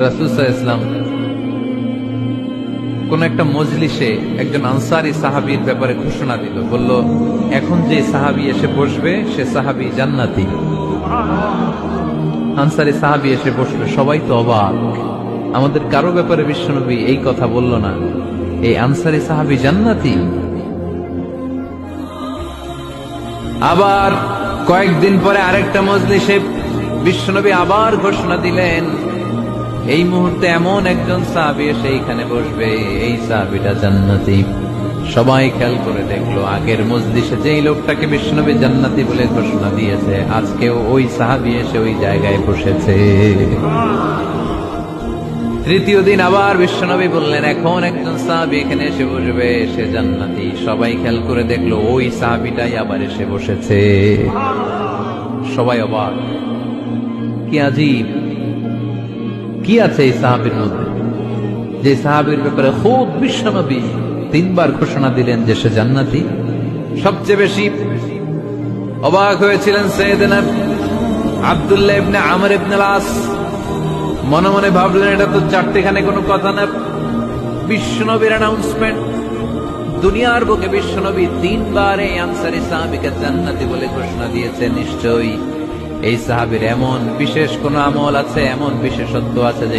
রাসূল সাল্লাল্লাহু আলাইহি ওয়াসাল্লাম কোন একটা মজলিসে একজন আনসারী সাহাবীর ব্যাপারে ঘোষণা দিল, বলল এখন যে সাহাবী এসে বসবে সে সাহাবী জান্নাতি। আনসারী সাহাবী এসে বসলো, সবাই তো অবাক, আমাদের কারো ব্যাপারে বিশ্বনবী এই কথা বলল না, এই আনসারী সাহাবী জান্নাতি। আবার কয়েকদিন পরে আরেকটা মজলিসে বিশ্বনবী আবার ঘোষণা দিলেন, এই মুহূর্তে এমন একজন সাহাবী এসে এইখানে বসবে, এই সাহাবীটা জান্নাতি। সবাই খেয়াল করে দেখলো, আগের মজলিসে যেই লোকটাকে বিশ্বনবী জান্নাতি বলে ঘোষণা দিয়েছে, আজকেও ওই সাহাবী এসে ওই জায়গায় বসেছে। তৃতীয় দিন আবার বিশ্বনবী বললেন, এখন একজন সাহাবী এখানে এসে বসবে, সে জান্নাতি। সবাই খেয়াল করে দেখলো, ওই সাহাবীটাই আবার এসে বসেছে। সবাই অবাক, কি আজীব, কি আছে এই সাহাবীর মধ্যে, যে সাহাবীর ব্যাপারে খুব বিশ্বনবী তিনবার ঘোষণা দিলেন যে সে জান্নাতি। সবচেয়ে বেশি অবাক হয়েছিলেন সাইয়েদনা আব্দুল্লাহ ইবনে আমর ইবনে আল-আস। মনে মনে ভাবলেন, এটা তো চারটেখানে কোনো কথা না, বিশ্বনবীর অ্যানাউন্সমেন্ট। দুনিয়ার বুকে বিশ্বনবী তিনবার এই আনসারী সাহাবীকে জান্নাতি বলে ঘোষণা দিয়েছে, নিশ্চয়ই এই সাহাবীর এমন বিশেষ কোন আমল আছে, এমন বিশেষত্ব আছে যে